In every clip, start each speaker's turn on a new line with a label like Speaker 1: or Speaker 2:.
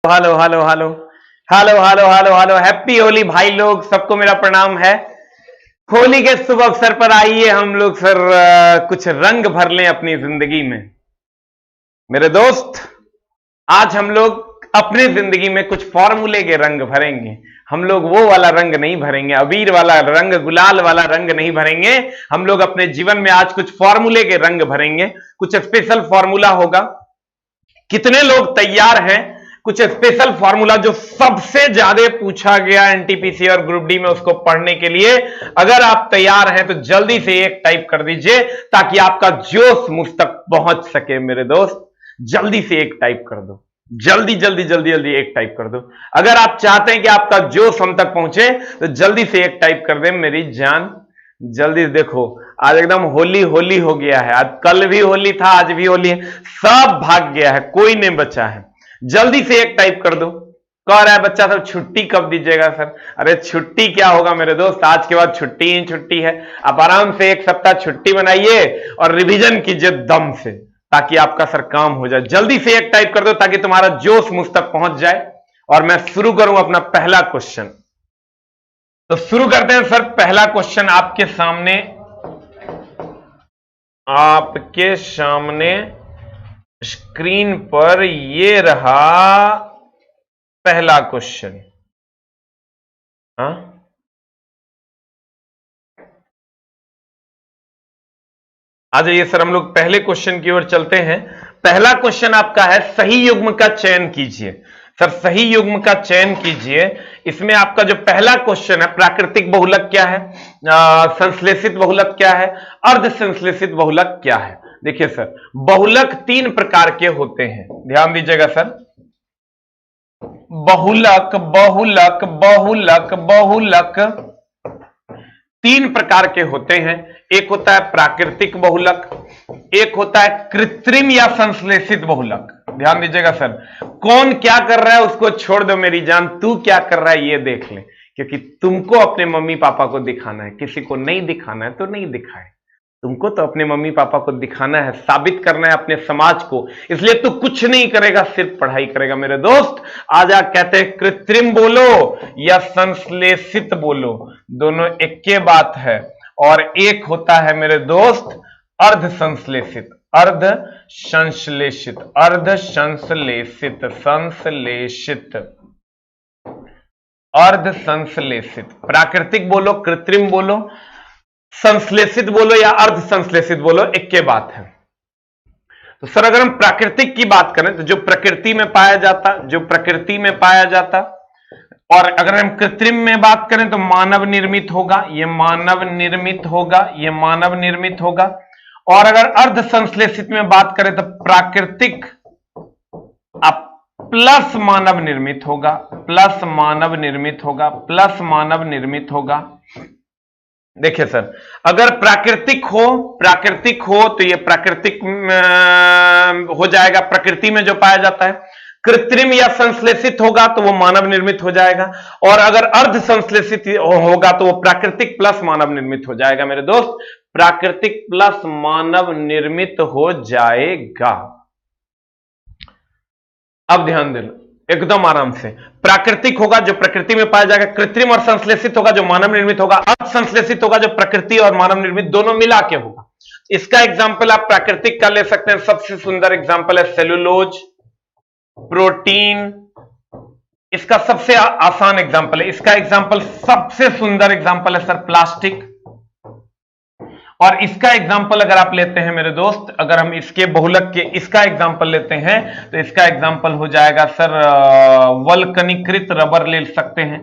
Speaker 1: Hello hello hello hello hello hello hello happy Holi भाई लोग, सबको मेरा प्रणाम है। होली के शुभ अवसर पर आइए हम लोग सर कुछ रंग भर लें अपनी जिंदगी में। मेरे दोस्त, आज हम लोग अपनी जिंदगी में कुछ फॉर्मूले के रंग भरेंगे। हम लोग वो वाला रंग नहीं भरेंगे, अबीर वाला रंग, गुलाल वाला रंग नहीं भरेंगे। हम लोग अपने जीवन में आज कुछ फॉर्मूले के रंग भरेंगे। कुछ स्पेशल फॉर्मूला होगा। कितने लोग तैयार हैं? कुछ स्पेशल फॉर्मूला जो सबसे ज्यादा पूछा गया एनटीपीसी और ग्रुप डी में, उसको पढ़ने के लिए अगर आप तैयार हैं तो जल्दी से एक टाइप कर दीजिए ताकि आपका जोश मुझ तक पहुंच सके। मेरे दोस्त, जल्दी से एक टाइप कर दो, जल्दी जल्दी जल्दी जल्दी एक टाइप कर दो। अगर आप चाहते हैं कि आपका जोश हम तक पहुंचे तो जल्दी से एक टाइप कर दें मेरी जान। जल्दी देखो, आज एकदम होली होली हो गया है। आज कल भी होली था, आज भी होली है, सब भाग गया है, कोई नहीं बचा है। जल्दी से एक टाइप कर दो। कह रहा है बच्चा सब छुट्टी कब दीजिएगा सर? अरे छुट्टी क्या होगा मेरे दोस्त, आज के बाद छुट्टी ही छुट्टी है। आप आराम से एक सप्ताह छुट्टी बनाइए और रिवीजन कीजिए दम से, ताकि आपका सर काम हो जाए। जल्दी से एक टाइप कर दो ताकि तुम्हारा जोश मुझ तक पहुंच जाए और मैं शुरू करूं अपना पहला क्वेश्चन। तो शुरू करते हैं सर। पहला क्वेश्चन आपके सामने स्क्रीन पर ये रहा पहला क्वेश्चन। हाँ, आ जाइए सर, हम लोग पहले क्वेश्चन की ओर चलते हैं। पहला क्वेश्चन आपका है, सही युग्म का चयन कीजिए। सर सही युग्म का चयन कीजिए। इसमें आपका जो पहला क्वेश्चन है, प्राकृतिक बहुलक क्या है, संश्लेषित बहुलक क्या है, अर्ध संश्लेषित बहुलक क्या है। देखिए सर, बहुलक तीन प्रकार के होते हैं, ध्यान दीजिएगा सर। बहुलक बहुलक बहुलक बहुलक तीन प्रकार के होते हैं। एक होता है प्राकृतिक बहुलक, एक होता है कृत्रिम या संश्लेषित बहुलक। ध्यान दीजिएगा सर, कौन क्या कर रहा है उसको छोड़ दो मेरी जान, तू क्या कर रहा है ये देख ले, क्योंकि तुमको अपने मम्मी पापा को दिखाना है। किसी को नहीं दिखाना है तो नहीं दिखाए, तुमको तो अपने मम्मी पापा को दिखाना है, साबित करना है अपने समाज को। इसलिए तू कुछ नहीं करेगा, सिर्फ पढ़ाई करेगा। मेरे दोस्त, आज आप कहते हैं कृत्रिम बोलो या संश्लेषित बोलो, दोनों एक के बात है। और एक होता है मेरे दोस्त अर्ध संश्लेषित, अर्ध संश्लेषित, अर्ध संश्लेषित, संश्लेषित, अर्ध संश्लेषित। प्राकृतिक बोलो, कृत्रिम बोलो, संश्लेषित बोलो या अर्ध संश्लेषित बोलो, एक के बात है। तो सर अगर हम प्राकृतिक की बात करें तो जो प्रकृति में पाया जाता, जो प्रकृति में पाया जाता, और अगर हम कृत्रिम में बात करें तो मानव निर्मित होगा, ये मानव निर्मित होगा, ये मानव निर्मित होगा। और अगर अर्ध संश्लेषित में बात करें तो प्राकृतिक प्लस मानव निर्मित होगा, प्लस मानव निर्मित होगा, प्लस मानव निर्मित होगा। देखिए सर, अगर प्राकृतिक हो तो ये प्राकृतिक हो जाएगा, प्रकृति में जो पाया जाता है। कृत्रिम या संश्लेषित होगा तो वो मानव निर्मित हो जाएगा। और अगर अर्ध संश्लेषित होगा तो वो प्राकृतिक प्लस मानव निर्मित हो जाएगा। मेरे दोस्त, प्राकृतिक प्लस मानव निर्मित हो जाएगा। अब ध्यान देना एकदम आराम से। प्राकृतिक होगा जो प्रकृति में पाया जाएगा, कृत्रिम और संश्लेषित होगा जो मानव निर्मित होगा, अर्ध संश्लेषित होगा जो प्रकृति और मानव निर्मित दोनों मिला के होगा। इसका एग्जाम्पल आप प्राकृतिक का ले सकते हैं। सबसे सुंदर एग्जाम्पल है सेलुलोज, प्रोटीन। इसका सबसे आसान एग्जाम्पल है, इसका एग्जाम्पल सबसे सुंदर एग्जाम्पल है सर प्लास्टिक। और इसका एग्जाम्पल अगर आप लेते हैं मेरे दोस्त, अगर हम इसके बहुलक के इसका एग्जाम्पल लेते हैं तो इसका एग्जाम्पल हो जाएगा सर वल्कनीकृत रबर ले सकते हैं,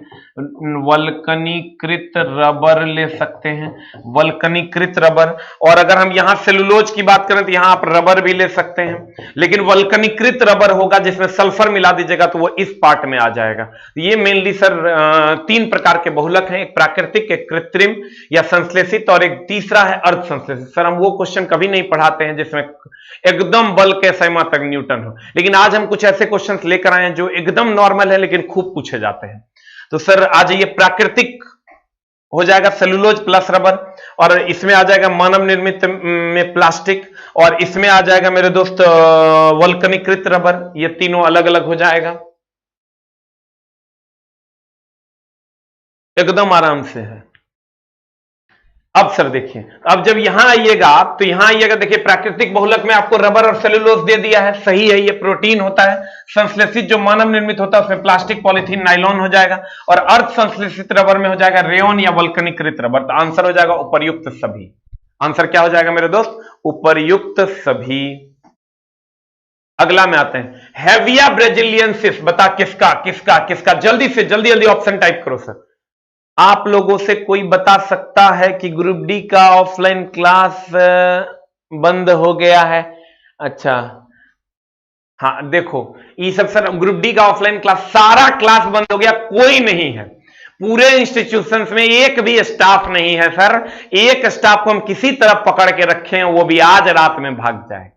Speaker 1: वल्कनीकृत रबर ले सकते हैं, वल्कनीकृत रबर। और अगर हम यहां सेलुलोज की बात करें तो यहां आप रबर भी ले सकते हैं, लेकिन वल्कनीकृत रबर होगा जिसमें सल्फर मिला दीजिएगा तो वो इस पार्ट में आ जाएगा। ये मेनली सर तीन प्रकार के बहुलक हैं, एक प्राकृतिक, एक कृत्रिम या संश्लेषित, और एक तीसरा है अर्ध संश्लेषित। सर हम वो क्वेश्चन कभी नहीं पढ़ाते हैं जिसमें एकदम बल के सैमा तक न्यूटन हो, लेकिन आज हम कुछ ऐसे क्वेश्चंस लेकर आए हैं जो एकदम नॉर्मल है लेकिन खूब पूछे जाते हैं। तो सर आ जाइए, प्राकृतिक हो जाएगा सेलुलोज प्लस रबर, और इसमें आ जाएगा मानव निर्मित में प्लास्टिक, और इसमें आ जाएगा मेरे दोस्त वल्कनीकृत रबर। ये तीनों अलग अलग हो जाएगा। एकदम आराम से है। अब सर देखिए, अब जब यहां आइएगा आप, तो यहां आइएगा, देखिए प्राकृतिक बहुलक में आपको रबर और सेलुलोज दे दिया है, सही है, ये प्रोटीन होता है। संश्लेषित जो मानव निर्मित होता है उसमें प्लास्टिक, पॉलीथीन, नाइलॉन हो जाएगा, और अर्ध संश्लेषित रबर में हो जाएगा रेयन या वल्कनीकृत रबर। तो आंसर हो जाएगा उपर्युक्त सभी। आंसर क्या हो जाएगा मेरे दोस्त? उपर्युक्त सभी। अगला में आते हैं, हेविया ब्राजीलियंसिस, बता किसका किसका किसका? जल्दी से जल्दी जल्दी ऑप्शन टाइप करो सर। आप लोगों से कोई बता सकता है कि ग्रुप डी का ऑफलाइन क्लास बंद हो गया है? अच्छा, हाँ देखो, ये सब सर ग्रुप डी का ऑफलाइन क्लास, सारा क्लास बंद हो गया, कोई नहीं है पूरे इंस्टीट्यूशंस में, एक भी स्टाफ नहीं है सर। एक स्टाफ को हम किसी तरह पकड़ के रखे हैं, वो भी आज रात में भाग जाए।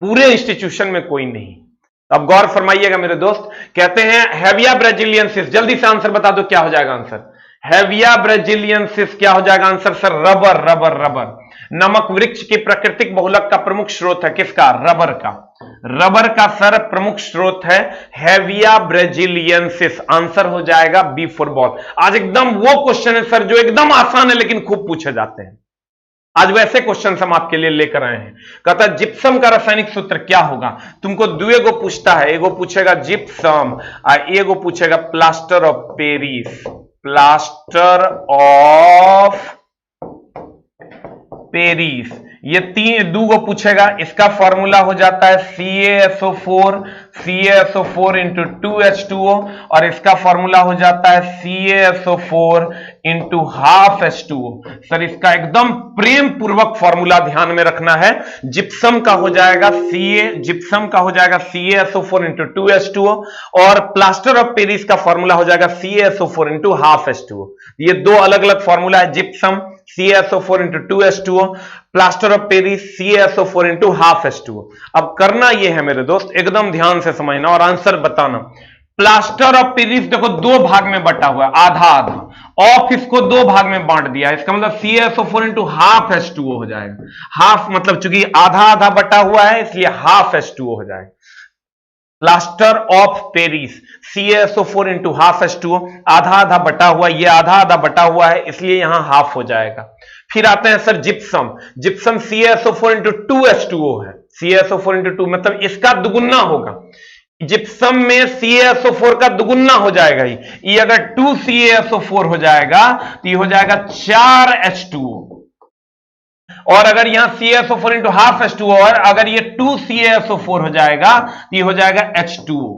Speaker 1: पूरे इंस्टीट्यूशन में कोई नहीं। अब गौर फरमाइएगा मेरे दोस्त, कहते हैं हेविया ब्राजीलियंसिस, जल्दी से आंसर बता दो क्या हो जाएगा आंसर? हेविया ब्राजीलियंसिस क्या हो जाएगा answer sir? Rubber, rubber, rubber. नमक वृक्ष की प्राकृतिक बहुलक का प्रमुख स्रोत है किसका? रबर का। रबर का सर प्रमुख स्रोत है हेविया ब्राजीलियंसिस। आंसर हो जाएगा बी फॉर बॉल। आज एकदम वो क्वेश्चन है सर जो एकदम आसान है लेकिन खूब पूछे जाते हैं। आज वैसे क्वेश्चन हम आपके लिए लेकर आए हैं। कहता है जिप्सम का रासायनिक सूत्र क्या होगा? तुमको दुएगो पूछता है, एगो पूछेगा जिप्सम और एगो पूछेगा plaster of Paris. Plaster of Paris, ये तीन दूगो पूछेगा। इसका फॉर्मूला हो जाता है CaSO4, CaSO4 इंटू 2H2O, और इसका फॉर्मूला हो जाता है CaSO4 into half H2O। Sir इसका एकदम प्रेम पूर्वक फॉर्मूला ध्यान में रखना है। जिप्सम का हो जाएगा जिप्सम का हो जाएगा CaSO4 इंटू 2H2O, और प्लास्टर ऑफ पेरिस का फॉर्मूला हो जाएगा CaSO4 इंटू हाफ H2O। ये दो अलग अलग फॉर्मूला है, gypsum CaSO4 into 2H2O, plaster of Paris CaSO4 into half H2O। अब करना यह है मेरे दोस्त, एकदम ध्यान से समझना और आंसर बताना। प्लास्टर ऑफ पेरिस देखो दो भाग में बटा हुआ है, आधा आधा। ऑफ इसको दो भाग में बांट दिया है, इसका मतलब CaSO4 इंटू हाफ H2O हो जाएगा। हाफ मतलब चूंकि आधा आधा बटा हुआ है इसलिए हाफ H2O हो जाएगा। Plaster of Paris CaSO4 into half H2O, आधा आधा बटा हुआ, ये आधा आधा बटा हुआ है इसलिए यहां हाफ हो जाएगा। फिर आते हैं sir gypsum. Gypsum CaSO4 into 2H2O है। CaSO4 इंटू 2 मतलब इसका दुगुना होगा। जिप्सम में CaSO4 का दुगुना हो जाएगा ही। ये अगर 2 CaSO4 हो जाएगा तो ये हो जाएगा 4 H2O, और अगर यहां CaSO4 इंटू हाफ H2O, और अगर ये 2 CaSO4 हो जाएगा तो ये हो जाएगा H2O।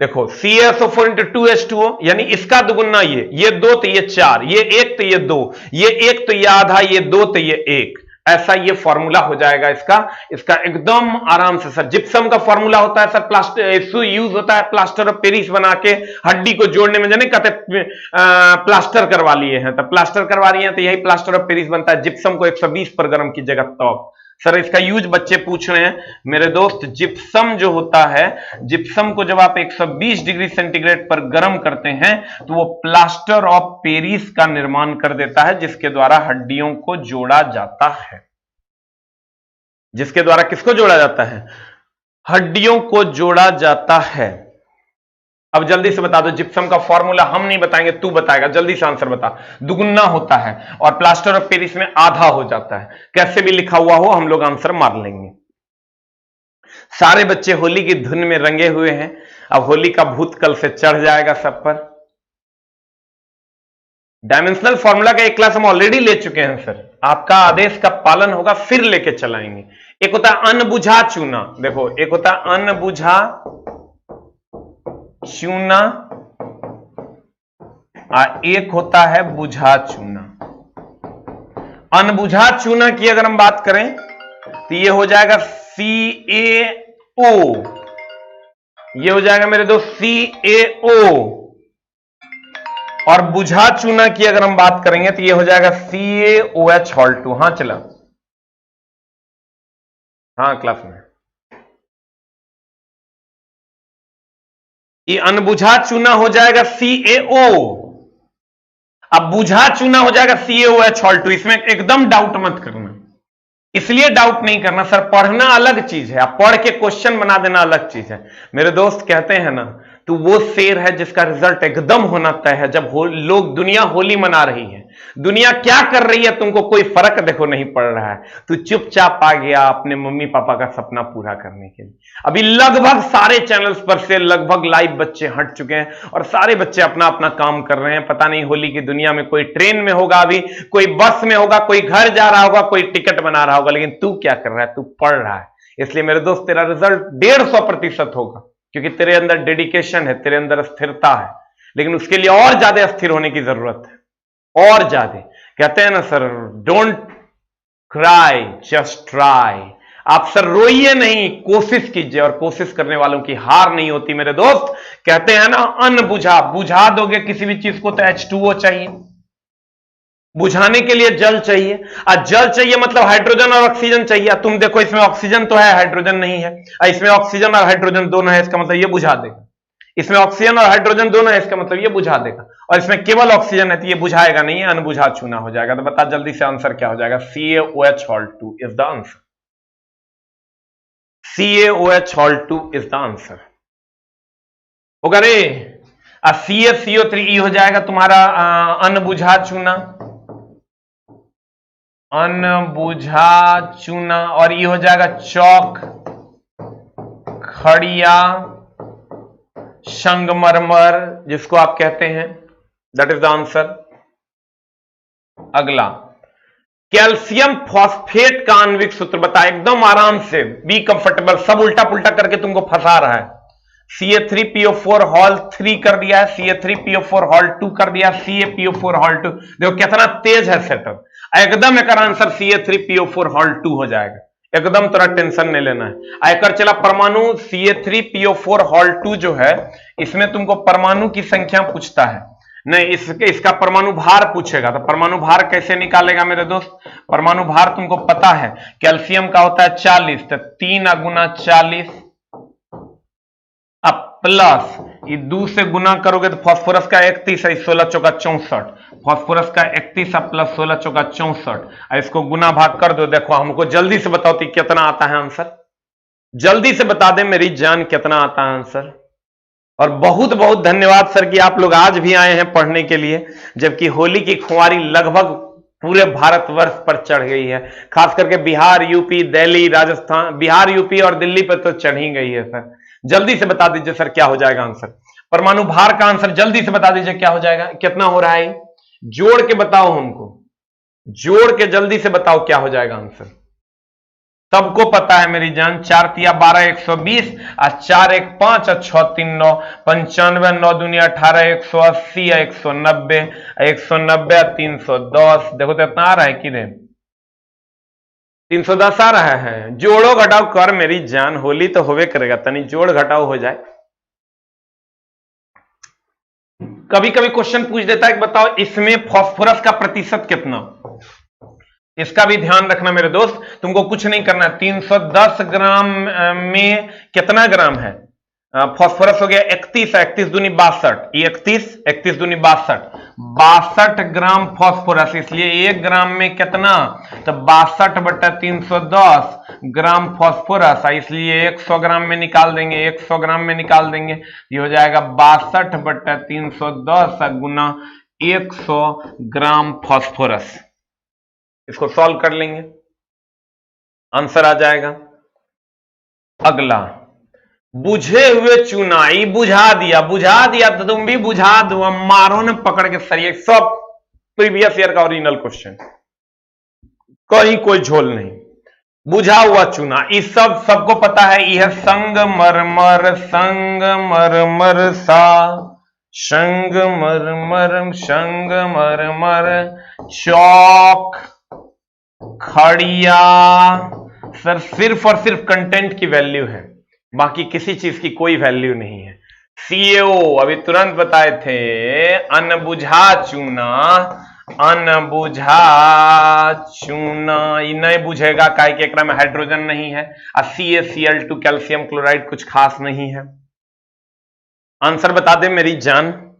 Speaker 1: देखो CaSO4 इंटू 2H2O यानी इसका दुगुना ये दो तो ये 4, ये एक तो ये 2, ये एक तो ये आधा, ये दो तो ये 1। ऐसा ये फॉर्मूला हो जाएगा इसका एकदम आराम से। सर जिप्सम का फॉर्मूला होता है सर प्लास्टर, यूज होता है प्लास्टर ऑफ पेरिस बना के हड्डी को जोड़ने में, जाने कहते प्लास्टर करवा लिए हैं, तो प्लास्टर करवा रही हैं तो यही प्लास्टर ऑफ पेरिस बनता है। जिप्सम को 120 पर गर्म की जगह तब। सर इसका यूज बच्चे पूछ रहे हैं मेरे दोस्त, जिप्सम जो होता है, जिप्सम को जब आप 120 डिग्री सेंटीग्रेड पर गर्म करते हैं तो वो प्लास्टर ऑफ पेरिस का निर्माण कर देता है, जिसके द्वारा हड्डियों को जोड़ा जाता है। जिसके द्वारा किसको जोड़ा जाता है? हड्डियों को जोड़ा जाता है। अब जल्दी से बता दो, जिप्सम का फॉर्मूला हम नहीं बताएंगे, तू बताएगा, जल्दी से आंसर बता। दुगुना होता है और प्लास्टर ऑफ पेरिस में आधा हो जाता है। कैसे भी लिखा हुआ हो हम लोग आंसर मार लेंगे। सारे बच्चे होली की धुन में रंगे हुए हैं। अब होली का भूत कल से चढ़ जाएगा सब पर। डायमेंशनल फॉर्मूला का एक क्लास हम ऑलरेडी ले चुके हैं सर, आपका आदेश का पालन होगा फिर लेके चलाएंगे। एक होता है अनबुझा चूना, देखो एक होता है अनबुझा चूना और एक होता है बुझा चूना। अनबुझा चूना की अगर हम बात करें तो ये हो जाएगा CaO, ये हो जाएगा मेरे दोस्त CaO। और बुझा चूना की अगर हम बात करेंगे तो ये हो जाएगा CaOH2। हाँ चला, हाँ क्लास में ये अनबुझा चूना हो जाएगा CaO, अब बुझा चूना हो जाएगा CaOH2। इसमें एकदम डाउट मत करना, इसलिए डाउट नहीं करना सर, पढ़ना अलग चीज है, आप पढ़ के क्वेश्चन बना देना अलग चीज है। मेरे दोस्त कहते हैं ना, तू वो शेर है जिसका रिजल्ट एकदम होना तय है। जब लोग दुनिया होली मना रही है, दुनिया क्या कर रही है तुमको कोई फर्क देखो नहीं पड़ रहा है, तू चुपचाप आ गया अपने मम्मी पापा का सपना पूरा करने के लिए। अभी लगभग सारे चैनल्स पर से लगभग लाइव बच्चे हट चुके हैं और सारे बच्चे अपना अपना काम कर रहे हैं। पता नहीं होली की दुनिया में कोई ट्रेन में होगा, अभी कोई बस में होगा, कोई घर जा रहा होगा, कोई टिकट बना रहा होगा, लेकिन तू क्या कर रहा है? तू पढ़ रहा है। इसलिए मेरे दोस्त तेरा रिजल्ट 150% होगा, क्योंकि तेरे अंदर डेडिकेशन है, तेरे अंदर स्थिरता है। लेकिन उसके लिए और ज्यादा स्थिर होने की जरूरत है, और ज्यादा। कहते हैं ना sir, don't cry just try. आप सर रोइए नहीं, कोशिश कीजिए, और कोशिश करने वालों की हार नहीं होती मेरे दोस्त। कहते हैं ना, अन्न बुझा दोगे किसी भी चीज को तो H2O चाहिए, बुझाने के लिए जल चाहिए। और जल चाहिए मतलब हाइड्रोजन और ऑक्सीजन चाहिए। तुम देखो इसमें ऑक्सीजन तो है, हाइड्रोजन नहीं है। इसमें ऑक्सीजन और हाइड्रोजन दोनों है, इसका मतलब ये बुझा देगा। इसमें ऑक्सीजन और हाइड्रोजन दोनों है, इसका मतलब ये बुझा देगा। और इसमें केवल ऑक्सीजन है तो ये बुझाएगा नहीं, है अनबुझा चूना हो जाएगा। तो बता जल्दी से आंसर क्या हो जाएगा? CaOH Hall 2 is the answer. CaOH Hall 2 is the answer. होगा रे। CaCO3 हो जाएगा तुम्हारा अनबुझा चूना, अनबुझा चूना। और ये हो जाएगा चौक, खड़िया, संगमरमर जिसको आप कहते हैं। That is the answer. अगला, कैल्शियम फॉस्फेट का आणविक सूत्र बता। एकदम आराम से, बी कंफर्टेबल। सब उल्टा पुल्टा करके तुमको फंसा रहा है। Ca3PO4 Hall 3 कर दिया है, Ca3PO4 Hall 2 कर दिया, CaPO4 Hall 2। देखो कितना तेज है सेटअप। एकदम एक आंसर Ca3PO4 Hall 2 हो जाएगा। एकदम थोड़ा टेंशन नहीं लेना है। आयकर चला परमाणु Ca3PO4 Hall 2 जो है, इसमें तुमको परमाणु की संख्या पूछता है नहीं, इसका परमाणु भार पूछेगा। तो परमाणु भार कैसे निकालेगा मेरे दोस्त? परमाणु भार तुमको पता है, कैल्शियम का होता है 40, तो 3 × 40 अब प्लस ये 2 से गुना करोगे तो फास्फोरस का 31 है, 16 चौका 64। फास्फोरस का 31 प्लस 16 चौका 64। इसको गुना भाग कर दो। देखो हमको जल्दी से बताओ तो कितना आता है आंसर? जल्दी से बता दे मेरी जान, कितना आता है आंसर? और बहुत बहुत धन्यवाद सर कि आप लोग आज भी आए हैं पढ़ने के लिए, जबकि होली की खुमारी लगभग पूरे भारतवर्ष पर चढ़ गई है। खास करके बिहार, यूपी, दिल्ली, राजस्थान, बिहार, यूपी और दिल्ली पर तो चढ़ ही गई है सर। जल्दी से बता दीजिए सर क्या हो जाएगा आंसर? परमाणु भार का आंसर जल्दी से बता दीजिए क्या हो जाएगा, कितना हो रहा है? जोड़ के बताओ हमको, जोड़ के जल्दी से बताओ क्या हो जाएगा आंसर। सबको पता है मेरी जान, 4 × 12 120, 4 × 1 5, 6 × 3 9, 95, 9 दूनी 18, 180, 190, 190, 310। देखो तो इतना आ रहा है कि नहीं? 310 आ रहा है। जोड़ो घटाओ कर मेरी जान, होली तो होवे करेगा, तनी जोड़ घटाओ हो जाए। कभी कभी क्वेश्चन पूछ देता है कि बताओ इसमें फास्फोरस का प्रतिशत कितना। इसका भी ध्यान रखना मेरे दोस्त, तुमको कुछ नहीं करना। 310 ग्राम में कितना ग्राम है? फास्फोरस हो गया 31, 31 दूनी 62, 31 दूनी 62 ग्राम फास्फोरस। इसलिए 1 ग्राम में कितना? तो 62/310 ग्राम फास्फोरस। इसलिए 100 ग्राम में निकाल देंगे, 100 ग्राम में निकाल देंगे। ये हो जाएगा 62/310 गुना 100 ग्राम फास्फोरस। इसको सॉल्व कर लेंगे, आंसर आ जाएगा। अगला, बुझे हुए चुनाई बुझा दिया तो तुम भी बुझा दो। मारो ने पकड़ के सरिये। सब प्रीवियस ईयर का ओरिजिनल क्वेश्चन, कहीं कोई झोल नहीं। बुझा हुआ चूना, इस सबको पता है। यह संगमरमर, संगमरमर सा, संगमरमर, संगमरमर, चौक, खड़िया। सर सिर्फ और सिर्फ कंटेंट की वैल्यू है, बाकी किसी चीज की कोई वैल्यू नहीं है। CaO अभी तुरंत बताए थे, अनबुझा चूना, अनबुझा चूना। ये नहीं बुझेगा काहे कि एकरा में हाइड्रोजन नहीं है। और CaCl2 कैल्शियम क्लोराइड कुछ खास नहीं है। आंसर बता दे मेरी जान।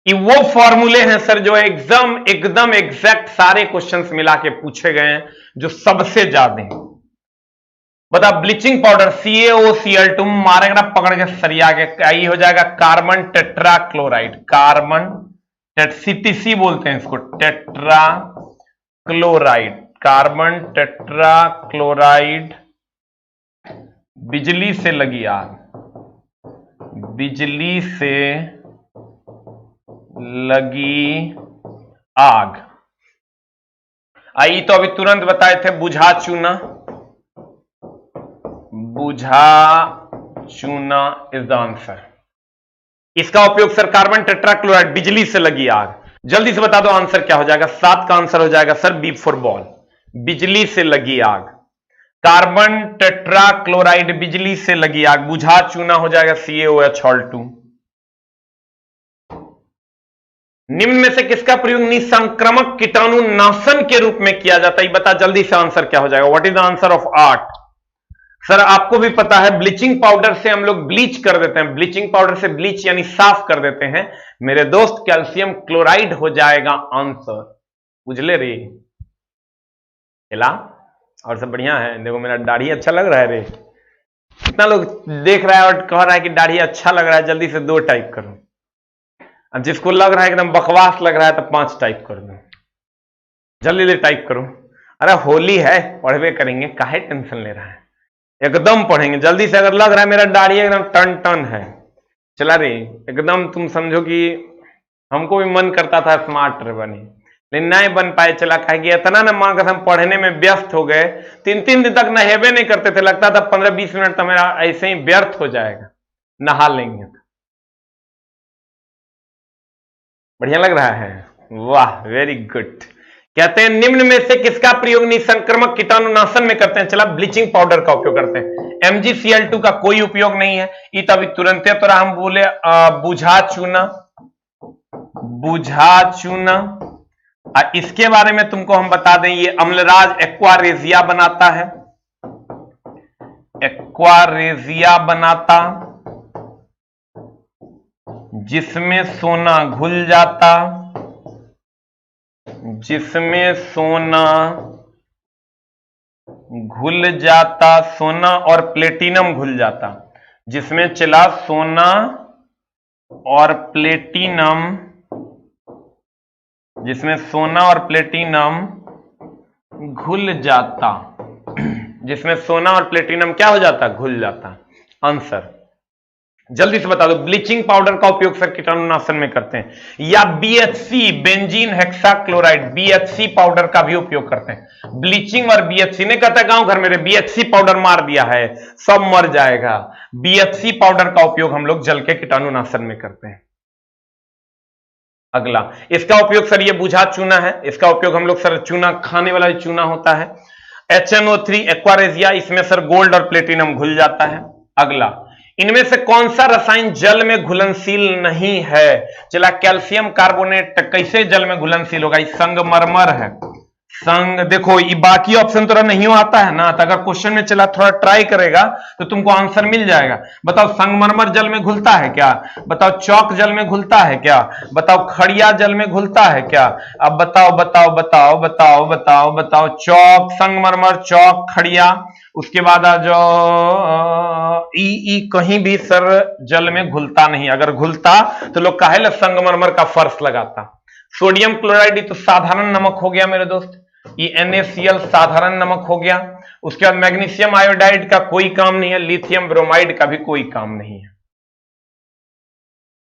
Speaker 1: कि वो फॉर्मूले हैं सर जो एकदम एग्जैक्ट सारे क्वेश्चंस मिला के पूछे गए हैं, जो सबसे ज्यादा हैं। बता ब्लीचिंग पाउडर CaOCl2 मारेगा ना पकड़ के सरिया के, ये हो जाएगा carbon tetra chloride, carbon CTC बोलते हैं इसको, tetra chloride, carbon tetra chloride. बिजली से लगी आग, बिजली से लगी आग। आई तो अभी तुरंत बताए थे, बुझा चूना, बुझा चूना इज द आंसर। इसका उपयोग सर कार्बन टेट्राक्लोराइड, बिजली से लगी आग। जल्दी से बता दो आंसर क्या हो जाएगा। 7 का आंसर हो जाएगा सर बी फॉर बॉल, बिजली से लगी आग। कार्बन टेट्राक्लोराइड बिजली से लगी आग, बुझा चूना हो जाएगा CaOH2। निम्न में से किसका प्रयोग निसंक्रमक कीटाणु नाशन के रूप में किया जाता है, बता जल्दी से आंसर क्या हो जाएगा। What is the answer of 8? Sir आपको भी पता है ब्लीचिंग पाउडर से हम लोग ब्लीच कर देते हैं, ब्लीचिंग पाउडर से ब्लीच यानी साफ कर देते हैं मेरे दोस्त, कैल्शियम क्लोराइड हो जाएगा आंसर। बुझले रे खिला। और सब बढ़िया है। देखो मेरा दाढ़ी अच्छा लग रहा है रे, कितना लोग देख रहा है और कह रहा है कि दाढ़ी अच्छा लग रहा है, जल्दी से 2 टाइप करो। अब जिसको लग रहा है एकदम बकवास लग रहा है तो 5 टाइप कर दो, जल्दी से टाइप करो। अरे होली है, पढ़वे करेंगे, काहे टेंशन ले रहा है, एकदम पढ़ेंगे जल्दी से। अगर लग रहा है मेरा दाढ़ी एकदम टन टन है, चला रे एकदम, तुम समझो कि हमको भी मन करता था स्मार्ट बने, लेकिन नहीं बन पाए। चला कहे कि इतना ना मां कसम पढ़ने में व्यस्त हो गए, 3-3 दिन तक नहेबे नहीं करते थे, लगता था 15-20 मिनट तो मेरा ऐसे ही व्यर्थ हो जाएगा, नहा लेंगे तो। बढ़िया लग रहा है, वाह वेरी गुड। कहते हैं निम्न में से किसका प्रयोग निसंक्रमक कीटाणुनाशन में करते हैं, चला ब्लीचिंग पाउडर का उपयोग करते हैं। MgCl2 का कोई उपयोग नहीं है। ये तो अभी तुरंत तो हम बोले बुझा चूना, बुझा चूना। इसके बारे में तुमको हम बता दें, ये अम्लराज एक्वारेजिया बनाता है, एक्वारेजिया बनाता, जिसमें सोना घुल जाता, जिसमें सोना घुल जाता, सोना और प्लेटिनम घुल जाता, जिसमें चला सोना और प्लेटिनम, जिसमें सोना और प्लेटिनम घुल जाता, जिसमें सोना और प्लेटिनम क्या हो जाता, घुल जाता। आंसर जल्दी से बता दो। ब्लीचिंग पाउडर का उपयोग सर कीटाणुनाशन में करते हैं, या BHC benzene hexachloride, BHC powder का भी उपयोग करते हैं। ब्लीचिंग और BHC ने कहता गांव घर मेरे BHC पाउडर मार दिया है सब मर जाएगा। BHC पाउडर का उपयोग हम लोग जल के कीटाणुनाशन में करते हैं। अगला, इसका उपयोग सर ये बुझा चूना है, इसका उपयोग हम लोग सर चूना, खाने वाला चूना होता है HNO3 एक्वारेजिया, इसमें सर गोल्ड और प्लेटिनम घुल जाता है। अगला, इनमें से कौन सा रसायन जल में घुलनशील नहीं है, चला कैल्शियम कार्बोनेट कैसे जल में घुलनशील होगा, संगमरमर है। संग देखो ये बाकी ऑप्शन थोड़ा नहीं आता है ना, तो अगर क्वेश्चन में चला थोड़ा ट्राई करेगा तो तुमको आंसर मिल जाएगा। बताओ संगमरमर जल में घुलता है क्या, बताओ चौक जल में घुलता है क्या, बताओ खड़िया जल में घुलता है क्या। अब बताओ बताओ बताओ बताओ बताओ बताओ, चौक, संगमरमर, चौक, खड़िया, उसके बाद आ जाओ ई कहीं भी सर जल में घुलता नहीं। अगर घुलता तो लोग काहे संगमरमर का फर्श लगाता। सोडियम क्लोराइड तो साधारण नमक हो गया मेरे दोस्त, ये NaCl साधारण नमक हो गया। उसके बाद मैग्नीशियम आयोडाइड का कोई काम नहीं है, लिथियम ब्रोमाइड का भी कोई काम नहीं है,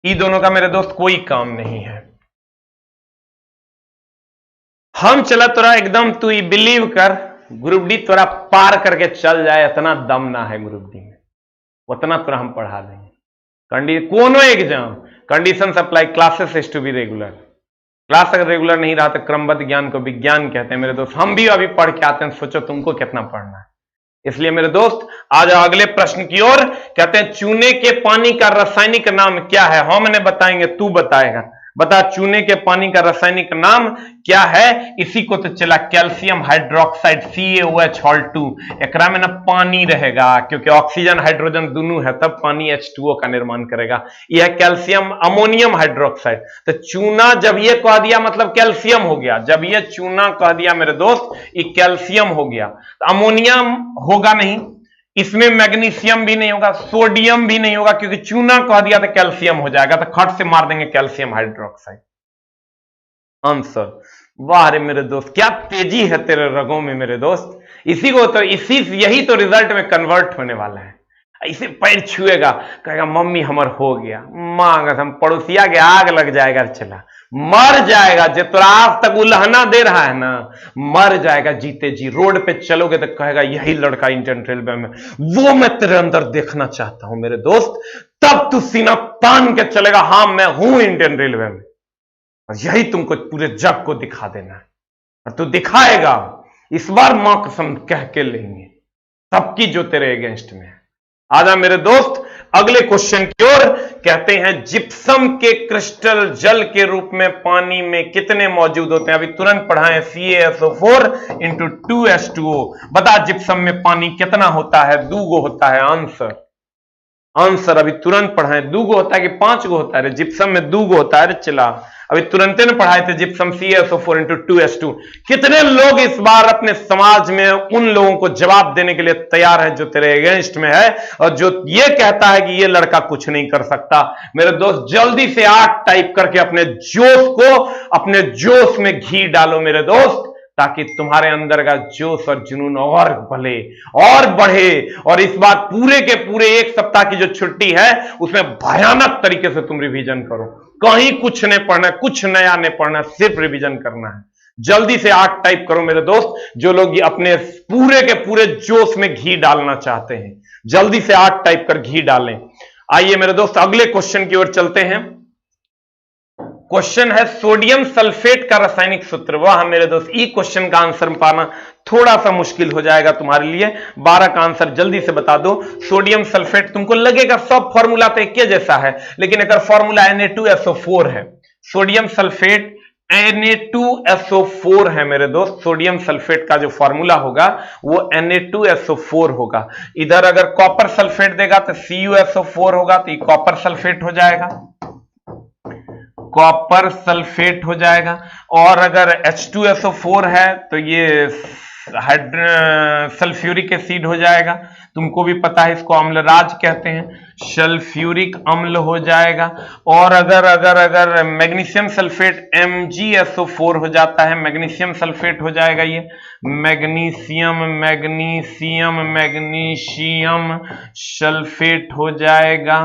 Speaker 1: ये दोनों का मेरे दोस्त कोई काम नहीं है। हम चला तोरा एकदम, तू बिलीव कर, ग्रुप डी तोरा पार करके चल जाए, इतना दम ना है ग्रुप डी में, उतना तोरा हम पढ़ा देंगे। कोनो exam condition apply, classes is to be regular. Class अगर रेगुलर नहीं रहा तो क्रमबद्ध ज्ञान को विज्ञान कहते हैं मेरे दोस्त। हम भी अभी पढ़ के आते हैं, सोचो तुमको कितना पढ़ना है। इसलिए मेरे दोस्त आ जाओ अगले प्रश्न की ओर। कहते हैं चूने के पानी का रासायनिक नाम क्या है, हम ने बताएंगे तू बताएगा। बता चूने के पानी का रासायनिक नाम क्या है। इसी को तो चला कैल्शियम हाइड्रोक्साइड CaOH2। एकरा में ना पानी रहेगा, क्योंकि ऑक्सीजन हाइड्रोजन दोनों है, तब पानी H2O का निर्माण करेगा। यह कैल्शियम अमोनियम हाइड्रोक्साइड। तो चूना जब ये कह दिया मतलब कैल्शियम हो गया, जब ये चूना कह दिया मेरे दोस्त ये कैल्शियम हो गया। तो अमोनियम होगा नहीं, इसमें मैग्नीशियम भी नहीं होगा, सोडियम भी नहीं होगा, क्योंकि चूना कह दिया तो कैल्शियम हो जाएगा, तो खट से मार देंगे कैल्शियम हाइड्रोक्साइड। आंसर। वाह रे मेरे दोस्त, क्या तेजी है तेरे रगों में मेरे दोस्त। इसी को तो यही तो रिजल्ट में कन्वर्ट होने वाला है। इसे पैर छुएगा, कहेगा मम्मी हमर हो गया, मांग हम पड़ोसिया के आग लग जाएगा, चला मर जाएगा। जो तो आज तक उल्हना दे रहा है ना, मर जाएगा जीते जी। रोड पे चलोगे तो कहेगा यही लड़का इंडियन रेलवे में, वो मैं तेरे अंदर देखना चाहता हूं मेरे दोस्त। तब तू सीना तान के चलेगा, हां मैं हूं इंडियन रेलवे में, और यही तुमको पूरे जग को दिखा देना है। और तू दिखाएगा, इस बार मां कसम कह के लेंगे सबकी जो तेरे अगेंस्ट में है। आजा मेरे दोस्त अगले क्वेश्चन की ओर। कहते हैं जिप्सम के क्रिस्टल जल के रूप में पानी में कितने मौजूद होते हैं? अभी तुरंत पढ़ाएं, CaSO4 × 2H2O। बता जिप्सम में पानी कितना होता है? 2 गो होता है। आंसर अभी तुरंत पढ़ाएं, 2 गो होता है कि 5 गो होता है? जिप्सम में 2 गो होता है। चला अभी तुरंत ने पढ़ाए थे जिप्सम CaSO4 × 2H2। कितने लोग इस बार अपने समाज में उन लोगों को जवाब देने के लिए तैयार हैं जो तेरे अगेंस्ट में है और जो ये कहता है कि ये लड़का कुछ नहीं कर सकता? मेरे दोस्त जल्दी से 8 टाइप करके अपने जोश में घी डालो मेरे दोस्त, ताकि तुम्हारे अंदर का जोश और जुनून और भले और बढ़े। और इस बार पूरे के पूरे 1 सप्ताह की जो छुट्टी है उसमें भयानक तरीके से तुम रिवीजन करो। कहीं कुछ नहीं पढ़ना, कुछ नया नहीं पढ़ना, सिर्फ रिवीजन करना है। जल्दी से 8 टाइप करो मेरे दोस्त, जो लोग अपने पूरे के पूरे जोश में घी डालना चाहते हैं, जल्दी से 8 टाइप कर घी डालें। आइए मेरे दोस्त अगले क्वेश्चन की ओर चलते हैं। क्वेश्चन है सोडियम सल्फेट का रासायनिक सूत्र। वाह मेरे दोस्त, ई क्वेश्चन का आंसर पाना थोड़ा सा मुश्किल हो जाएगा तुम्हारे लिए। 12 का आंसर जल्दी से बता दो। सोडियम सल्फेट, तुमको लगेगा सब फॉर्मूला तो एक जैसा है, लेकिन अगर फॉर्मूला Na2SO4 है। सोडियम सल्फेट Na2SO4 है मेरे दोस्त। सोडियम सल्फेट का जो फॉर्मूला होगा वो Na2SO4 होगा। इधर अगर कॉपर सल्फेट देगा तो CuSO4 होगा, तो ये कॉपर सल्फेट हो जाएगा, कॉपर सल्फेट हो जाएगा। और अगर H2SO4 है तो ये सल्फ्यूरिक एसिड हो जाएगा। तुमको भी पता है इसको अम्लराज कहते हैं, सल्फ्यूरिक अम्ल हो जाएगा। और अगर मैग्नीशियम सल्फेट MgSO4 हो जाता है, मैग्नीशियम सल्फेट हो जाएगा। ये मैग्नीशियम सल्फेट हो जाएगा।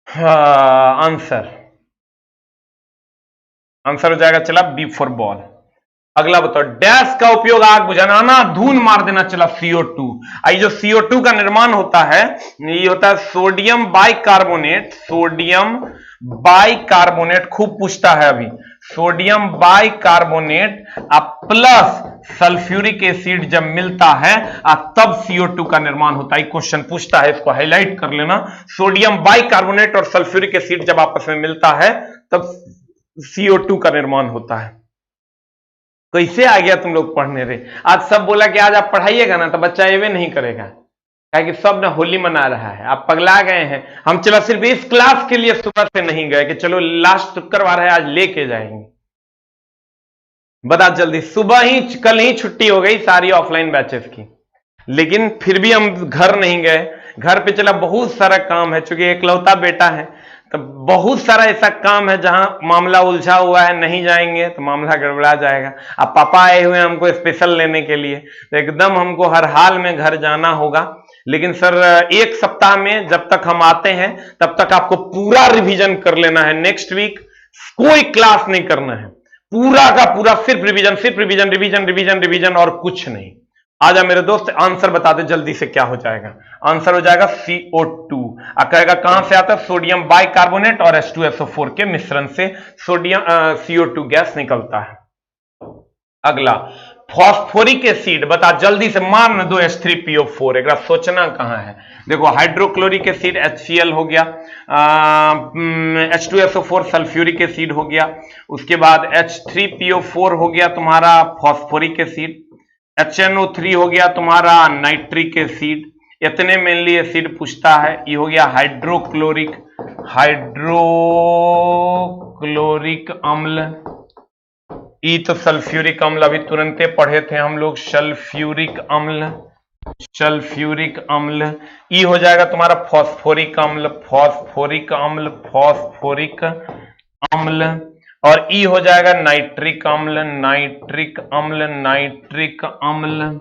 Speaker 1: आंसर हो जाएगा, चला B फॉर बॉल। अगला बताओ, डैश का उपयोग आग बुझाना, धून मार देना, चला CO2। आई जो CO2 का निर्माण होता है, ये होता है सोडियम बाइकार्बोनेट। सोडियम बाइकार्बोनेट खूब पूछता है अभी। Sodium bicarbonate plus sulphuric acid जब मिलता है तब CO2 का निर्माण होता है। क्वेश्चन पूछता है, इसको हाईलाइट कर लेना। सोडियम बाइकार्बोनेट और सल्फ्यूरिक एसिड जब आपस में मिलता है तब CO2 का निर्माण होता है। कैसे आ गया तुम लोग पढ़ने रे? आज सब बोला कि आज आप पढ़ाइएगा ना, तो बच्चा एवे नहीं करेगा, कि सब ना होली मना रहा है, आप पगला गए हैं। हम चलो सिर्फ इस क्लास के लिए सुबह से नहीं गए कि चलो लास्ट शुक्रवार है आज लेके जाएंगे। बता जल्दी, सुबह ही कल ही छुट्टी हो गई सारी ऑफलाइन बैचेस की, लेकिन फिर भी हम घर नहीं गए। घर पे चला बहुत सारा काम है, चूंकि एकलौता बेटा है तो बहुत सारा ऐसा काम है जहां मामला उलझा हुआ है, नहीं जाएंगे तो मामला गड़बड़ा जाएगा। अब पापा आए हुए हैं हमको स्पेशल लेने के लिए, तो एकदम हमको हर हाल में घर जाना होगा। लेकिन सर 1 सप्ताह में जब तक हम आते हैं तब तक आपको पूरा रिवीजन कर लेना है। नेक्स्ट वीक कोई क्लास नहीं करना है, पूरा का पूरा सिर्फ रिवीजन, सिर्फ रिवीजन रिवीजन रिवीजन रिवीजन और कुछ नहीं। आजा मेरे दोस्त आंसर बता दे जल्दी से, क्या हो जाएगा? आंसर हो जाएगा CO2। कहेगा कहां से आता है? सोडियम बाइकार्बोनेट और H2SO4 के मिश्रण से सोडियम CO2 गैस निकलता है। अगला फॉस्फोरिक एसिड, बता जल्दी से, मार न दो H3PO4। एक सोचना कहां है? देखो हाइड्रोक्लोरिक एसिड HCl हो गया, H2SO4 सल्फ्यूरिक एसिड हो गया, उसके बाद H3PO4 हो गया तुम्हारा फॉस्फोरिक एसिड, HNO3 हो गया तुम्हारा नाइट्रिक एसिड। इतने मेनली एसिड पूछता है। ये हो गया हाइड्रोक्लोरिक अम्ल। ई तो सल्फ्यूरिक अम्ल, अभी तुरंते पढ़े थे हम लोग, सल्फ्यूरिक अम्ल, सल्फ्यूरिक अम्ल। ई हो जाएगा तुम्हारा फॉस्फोरिक अम्ल, फॉस्फोरिक अम्ल, फॉस्फोरिक अम्ल। और ई हो जाएगा नाइट्रिक अम्ल, नाइट्रिक अम्ल, नाइट्रिक अम्ल।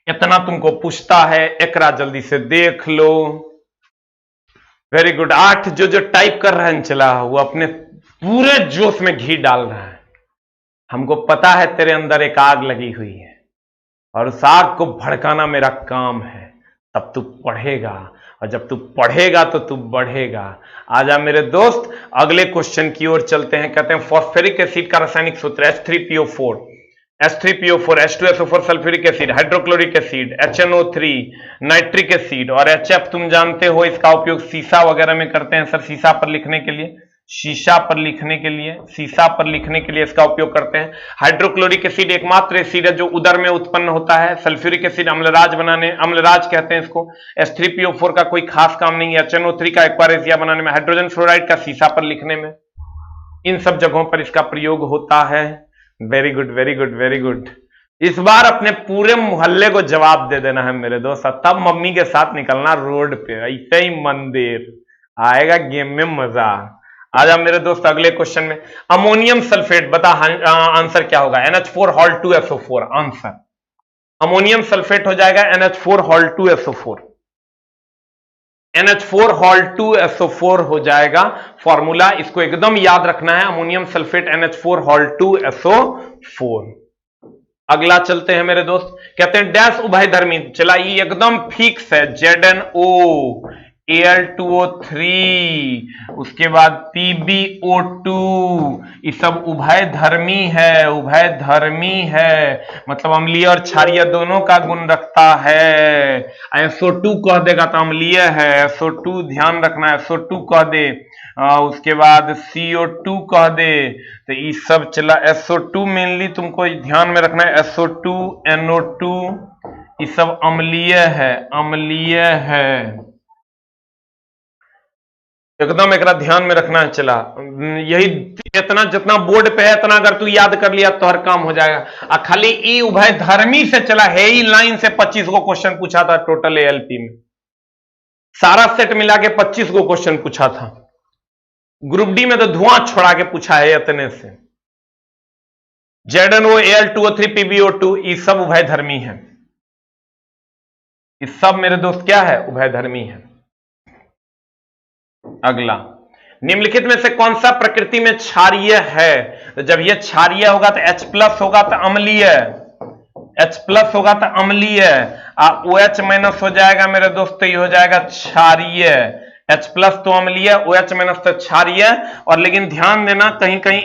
Speaker 1: इतना तुमको पूछता है, एकरा जल्दी से देख लो। Very good. 8 जो टाइप कर रहे हैं चला, वो अपने पूरे जोश में घी डाल रहा है। हमको पता है तेरे अंदर एक आग लगी हुई है और उस आग को भड़काना मेरा काम है। तब तू पढ़ेगा, और जब तू पढ़ेगा तो तू बढ़ेगा। आजा मेरे दोस्त, अगले क्वेश्चन की ओर चलते हैं। कहते हैं फॉस्फेरिक एसिड का रासायनिक सूत्र H3PO4, H3PO4, H2SO4 sulphuric acid, hydrochloric acid, HNO3 nitric acid और HF तुम जानते हो इसका उपयोग शीशा वगैरह में करते हैं सर, शीशा पर लिखने के लिए, शीशा पर लिखने के लिए, शीशा पर लिखने के लिए इसका उपयोग करते हैं। हाइड्रोक्लोरिक एसिड एकमात्र एसिड है जो उदर में उत्पन्न होता है। सल्फ्यूरिक एसिड अम्लराज बनाने, अम्लराज कहते हैं इसको। H3PO4 का कोई खास काम नहीं है। HNO3 का एक्वारेसिया बनाने में, हाइड्रोजन फ्लोराइड का शीशा पर लिखने में, इन सब जगहों पर इसका प्रयोग होता है। Very good, very good, very good. इस बार अपने पूरे मोहल्ले को जवाब दे देना है मेरे दोस्त, तब मम्मी के साथ निकलना रोड पे, ऐसे ही मंदिर आएगा, गेम में मजा। आजा मेरे दोस्त अगले क्वेश्चन में। अमोनियम सल्फेट, बता आंसर क्या होगा? NH4 आंसर अमोनियम सल्फेट हो जाएगा NH4 NH4 हो जाएगा फॉर्मूला। इसको एकदम याद रखना है, अमोनियम सल्फेट NH4 अगला चलते हैं मेरे दोस्त। कहते हैं डैश उभयधर्मी, चला ये एकदम फिक्स है, ZnO, Al2O3, उसके बाद PbO2, ये सब उभयधर्मी है, उभयधर्मी है, मतलब अम्लीय और क्षारीय दोनों का गुण रखता है। SO2 कह देगा तो अम्लीय है, SO2 ध्यान रखना है, SO2 कह दे, उसके बाद CO2 कह दे, तो ये सब चला। SO2 मेनली तुमको ध्यान में रखना है, SO2, NO2, ये सब अम्लीय है, अम्लीय है, एकदम एक ध्यान में रखना है। चला यही इतना जितना बोर्ड पे है इतना अगर तू याद कर लिया तो हर काम हो जाएगा। खाली ई उभयधर्मी से चला है, ही लाइन से 25 को क्वेश्चन पूछा था टोटल ALP में, सारा सेट मिला के 25 को क्वेश्चन पूछा था। ग्रुप डी में तो धुआं छोड़ा के पूछा है इतने से। ZnO, Al2O3, PbO2 ये सब उभयधर्मी है, ये सब मेरे दोस्त क्या है? उभयधर्मी है। अगला, निम्नलिखित में से कौन सा प्रकृति में क्षारीय है? तो जब यह क्षारीय होगा तो H+ होगा तो अम्लीय, H+ होगा तो अम्लीय, OH- हो जाएगा मेरे दोस्त, ये हो जाएगा क्षारीय। H+ तो अम्लीय, OH- तो क्षारीय। और लेकिन ध्यान देना कहीं कहीं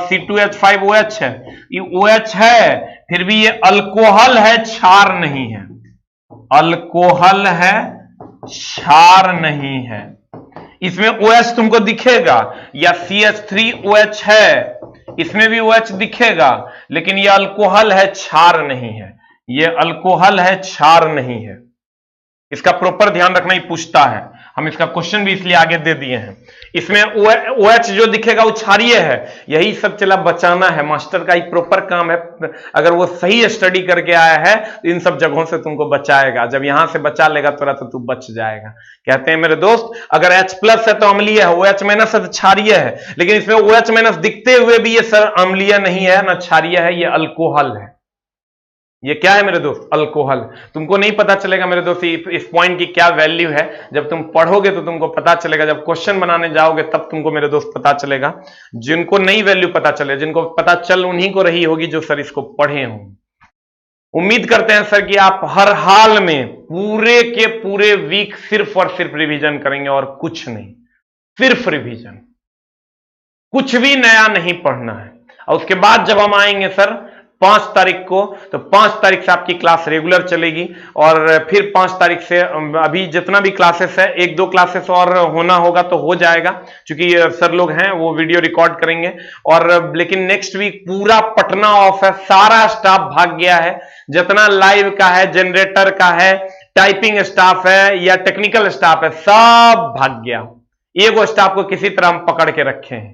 Speaker 1: C2H5OH है, ये OH है फिर भी ये अल्कोहल है, क्षार नहीं है, अल्कोहल है, क्षार नहीं है। इसमें OH तुमको दिखेगा, या CH3OH है, इसमें भी OH दिखेगा, लेकिन यह अल्कोहल है, क्षार नहीं है, यह अल्कोहल है, क्षार नहीं है। इसका प्रॉपर ध्यान रखना ही पूछता है, हम इसका क्वेश्चन भी इसलिए आगे दे दिए हैं। इसमें OH जो दिखेगा वो क्षारीय है, यही सब चला बचाना है, मास्टर का एक प्रॉपर काम है। अगर वो सही स्टडी करके आया है तो इन सब जगहों से तुमको बचाएगा, जब यहां से बचा लेगा तो तू बच जाएगा। कहते हैं मेरे दोस्त अगर H+ है तो अम्लीय है, OH- है तो क्षारीय है, लेकिन इसमें OH- दिखते हुए भी ये सर अम्लीय नहीं है ना क्षारीय है, ये अल्कोहल है। ये क्या है मेरे दोस्त? अल्कोहल। तुमको नहीं पता चलेगा मेरे दोस्त इस पॉइंट की क्या वैल्यू है, जब तुम पढ़ोगे तो तुमको पता चलेगा, जब क्वेश्चन बनाने जाओगे तब तुमको मेरे दोस्त पता चलेगा। जिनको नई वैल्यू पता चले, जिनको पता चल उन्हीं को रही होगी जो सर इसको पढ़े हों। उम्मीद करते हैं सर कि आप हर हाल में पूरे के पूरे वीक सिर्फ और सिर्फ रिवीजन करेंगे और कुछ नहीं, सिर्फ रिवीजन, कुछ भी नया नहीं पढ़ना है। और उसके बाद जब हम आएंगे सर 5 तारीख को, तो 5 तारीख से आपकी क्लास रेगुलर चलेगी, और फिर 5 तारीख से अभी जितना भी क्लासेस है 1-2 क्लासेस और होना होगा तो हो जाएगा, क्योंकि सर लोग हैं वो वीडियो रिकॉर्ड करेंगे। और लेकिन नेक्स्ट वीक पूरा पटना ऑफ है, सारा स्टाफ भाग गया है, जितना लाइव का है, जनरेटर का है, टाइपिंग स्टाफ है या टेक्निकल स्टाफ है, सब भाग गया। एगो स्टाफ को किसी तरह हम पकड़ के रखे हैं,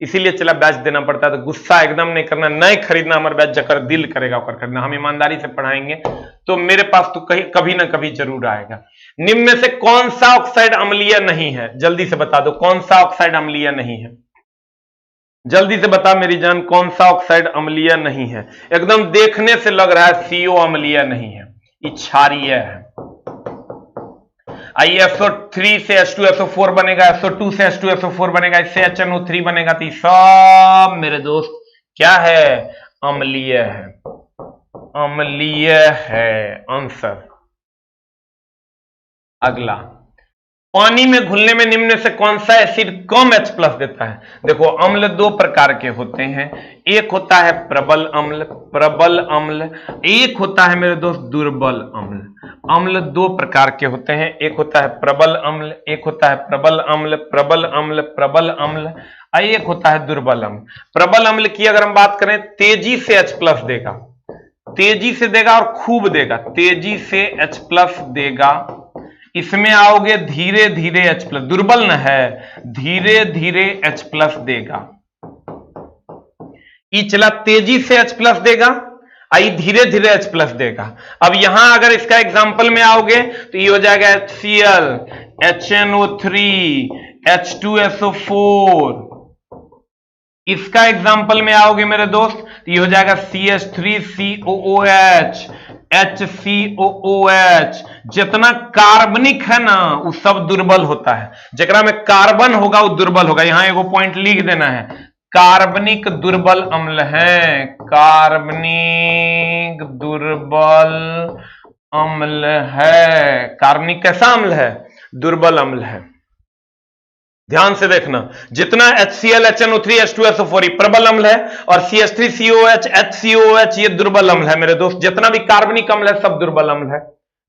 Speaker 1: इसीलिए चला बैच देना पड़ता है। तो गुस्सा एकदम नहीं करना, नहीं खरीदना हमारे बैच, जकर दिल करेगा ओकर खरीदना। हम ईमानदारी से पढ़ाएंगे तो मेरे पास तो कहीं कभी ना कभी जरूर आएगा। निम्न में से कौन सा ऑक्साइड अम्लीय नहीं है? जल्दी से बता दो, कौन सा ऑक्साइड अम्लीय नहीं है? जल्दी से बता मेरी जान, कौन सा ऑक्साइड अम्लीय नहीं है? एकदम देखने से लग रहा है CO अम्लीय नहीं है, ये क्षारीय है। आइए SO3 से H2SO4 बनेगा, SO2 से H2SO4 बनेगा, इससे HNO3 बनेगा। तो सब मेरे दोस्त क्या है? अम्लीय है, अम्लीय है आंसर। अगला, पानी में घुलने में निम्न से कौन सा एसिड कम H+ देता है? देखो अम्ल दो प्रकार के होते हैं, एक होता है प्रबल अम्ल, प्रबल अम्ल, एक होता है मेरे दोस्त दुर्बल अम्ल। अम्ल दो प्रकार के होते हैं, एक होता है प्रबल अम्ल, एक होता है प्रबल अम्ल, प्रबल अम्ल, प्रबल अम्ल, एक होता है दुर्बल अम्ल। प्रबल अम्ल की अगर हम बात करें, तेजी से H+ देगा, तेजी से देगा और खूब देगा, तेजी से H+ देगा। इसमें आओगे धीरे धीरे H+, दुर्बल न है, धीरे धीरे H+ देगा। ई चला तेजी से H+ देगा, आई धीरे धीरे H+ देगा। अब यहां अगर इसका एग्जाम्पल में आओगे तो ये हो जाएगा HCl, HNO3, H2SO4। इसका एग्जाम्पल में आओगे मेरे दोस्त तो ये हो जाएगा CH3COOH, HCOOH। जितना कार्बनिक है ना वो सब दुर्बल होता है, जकरा में कार्बन होगा वो दुर्बल होगा। यहां एगो पॉइंट लिख देना है, कार्बनिक दुर्बल अम्ल है, कार्बनिक दुर्बल अम्ल है। कार्बनिक कैसा अम्ल है? दुर्बल अम्ल है। ध्यान से देखना, जितना HCl, HNO3, H2SO4 प्रबल अम्ल है और CH3COOH, HCOOH ये दुर्बल अम्ल है मेरे दोस्त। जितना भी कार्बनिक अम्ल है सब दुर्बल अम्ल है,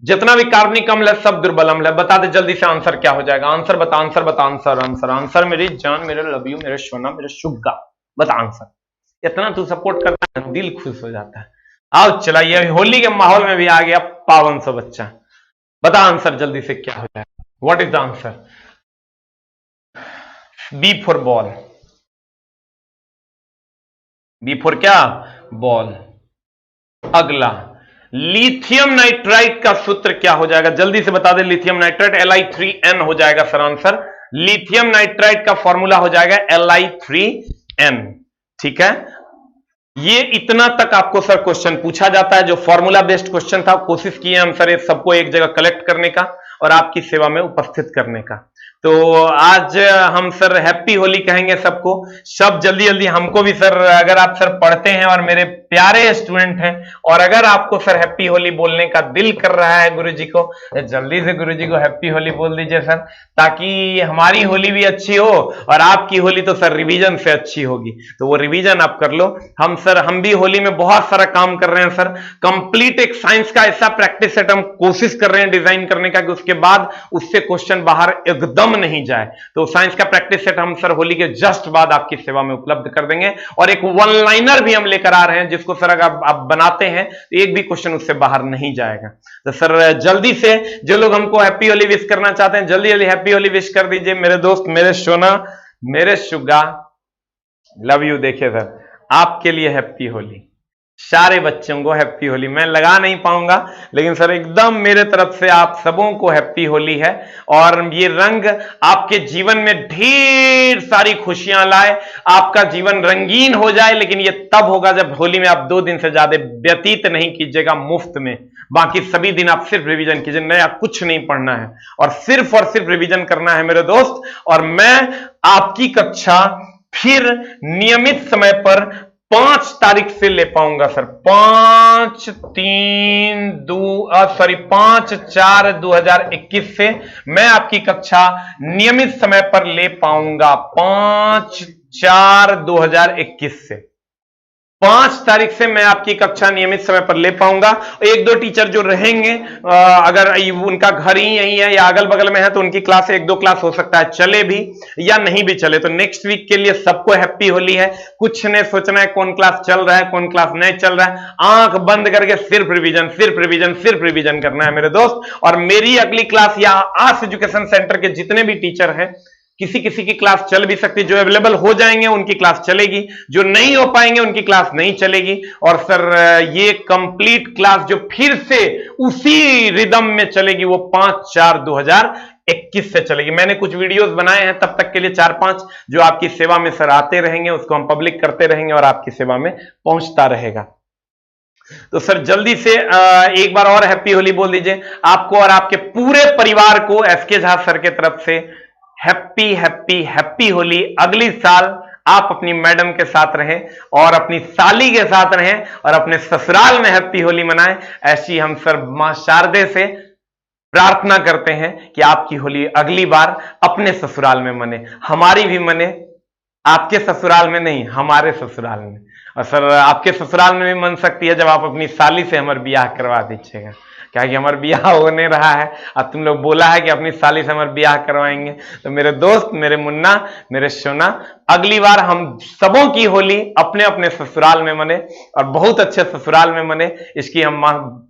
Speaker 1: जितना भी कार्बनिक अम्ल है सब दुर्बल अम्ल है। बता दे जल्दी से आंसर क्या हो जाएगा? आंसर बता, आंसर बता, आंसर आंसर आंसर मेरी जान, मेरे लव यू, मेरे सोना, मेरे शुग्गा, बता आंसर। इतना तू सपोर्ट करता है दिल खुश हो जाता है। आओ चलाइए, होली के माहौल में भी आ गया पावन सा बच्चा। बता आंसर जल्दी से क्या हो जाएगा? What is the answer? B for ball, B for क्या? बॉल। अगला, लिथियम नाइट्राइट का सूत्र क्या हो जाएगा? जल्दी से बता दे। लिथियम नाइट्राइट Li3N हो जाएगा सर आंसर। लिथियम नाइट्राइट का फॉर्मूला हो जाएगा Li3N। ठीक है, ये इतना तक आपको सर क्वेश्चन पूछा जाता है। जो फॉर्मूला बेस्ड क्वेश्चन था कोशिश किए हम सर सबको एक जगह कलेक्ट करने का और आपकी सेवा में उपस्थित करने का। तो आज हम सर हैप्पी होली कहेंगे सबको। सब जल्दी जल्दी हमको भी सर, अगर आप सर पढ़ते हैं और मेरे प्यारे स्टूडेंट हैं और अगर आपको सर हैप्पी होली बोलने का दिल कर रहा है गुरुजी को, जल्दी से गुरुजी को हैप्पी होली बोल दीजिए सर, ताकि हमारी होली भी अच्छी हो और आपकी होली तो सर रिवीजन से अच्छी होगी। तो वो रिवीजन आप कर लो। हम भी होली में बहुत सारा काम कर रहे हैं सर। कंप्लीट एक साइंस का ऐसा प्रैक्टिस सेट हम कोशिश कर रहे हैं डिजाइन करने का कि उसके बाद उससे क्वेश्चन बाहर एकदम नहीं जाए। तो साइंस का प्रैक्टिस सेट हम सर होली के जस्ट बाद आपकी सेवा में उपलब्ध कर देंगे। और एक वन लाइनर भी हम लेकर आ रहे हैं जिसको सर अगर आप बनाते हैं तो एक भी क्वेश्चन उससे बाहर नहीं जाएगा। तो सर जल्दी से जो लोग हमको हैप्पी होली विश करना चाहते हैं जल्दी जल्दी हैप्पी होली विश कर दीजिए मेरे दोस्त, मेरे सोना, मेरे शुगा, लव यू। देखिए सर आपके लिए हैप्पी होली, सारे बच्चों को हैप्पी होली। मैं लगा नहीं पाऊंगा लेकिन सर एकदम मेरे तरफ से आप सबों को हैप्पी होली है। और ये रंग आपके जीवन में ढेर सारी खुशियां लाए, आपका जीवन रंगीन हो जाए। लेकिन ये तब होगा जब होली में आप 2 दिन से ज्यादा व्यतीत नहीं कीजिएगा मुफ्त में। बाकी सभी दिन आप सिर्फ रिवीजन कीजिए, नया कुछ नहीं पढ़ना है और सिर्फ रिवीजन करना है मेरे दोस्त। और मैं आपकी कक्षा फिर नियमित समय पर 5 तारीख से ले पाऊंगा सर। 5/4/2021 से मैं आपकी कक्षा नियमित समय पर ले पाऊंगा। 5/4/2021 से 5 तारीख से मैं आपकी कक्षा नियमित समय पर ले पाऊंगा। 1-2 टीचर जो रहेंगे अगर उनका घर ही यही है या अगल बगल में है तो उनकी क्लास 1-2 क्लास हो सकता है चले भी या नहीं भी चले। तो नेक्स्ट वीक के लिए सबको हैप्पी होली है। कुछ नहीं सोचना है कौन क्लास चल रहा है कौन क्लास नहीं चल रहा है, आंख बंद करके सिर्फ रिवीजन सिर्फ रिवीजन सिर्फ रिवीजन करना है मेरे दोस्त। और मेरी अगली क्लास या आस एजुकेशन सेंटर के जितने भी टीचर हैं, किसी किसी की क्लास चल भी सकती है, जो अवेलेबल हो जाएंगे उनकी क्लास चलेगी, जो नहीं हो पाएंगे उनकी क्लास नहीं चलेगी। और सर ये कंप्लीट क्लास जो फिर से उसी रिदम में चलेगी वो 5/4/2021 से चलेगी। मैंने कुछ वीडियोस बनाए हैं तब तक के लिए 4-5 जो आपकी सेवा में सर आते रहेंगे, उसको हम पब्लिक करते रहेंगे और आपकी सेवा में पहुंचता रहेगा। तो सर जल्दी से एक बार और हैप्पी होली बोल दीजिए आपको और आपके पूरे परिवार को एसके झा सर के तरफ से हैप्पी हैप्पी हैप्पी होली। अगली साल आप अपनी मैडम के साथ रहें और अपनी साली के साथ रहें और अपने ससुराल में हैप्पी होली मनाएं। ऐसी हम सर मां शारदे से प्रार्थना करते हैं कि आपकी होली अगली बार अपने ससुराल में मने, हमारी भी मने, आपके ससुराल में नहीं हमारे ससुराल में। और सर आपके ससुराल में भी मन सकती है जब आप अपनी साली से हमारे ब्याह करवा दीजिएगा, क्या कि हमारा ब्याह होने रहा है। अब तुम लोग बोला है कि अपनी साली से हमारा ब्याह करवाएंगे, तो मेरे दोस्त, मेरे मुन्ना, मेरे सोना, अगली बार हम सबों की होली अपने अपने ससुराल में मने और बहुत अच्छे ससुराल में मने, इसकी हम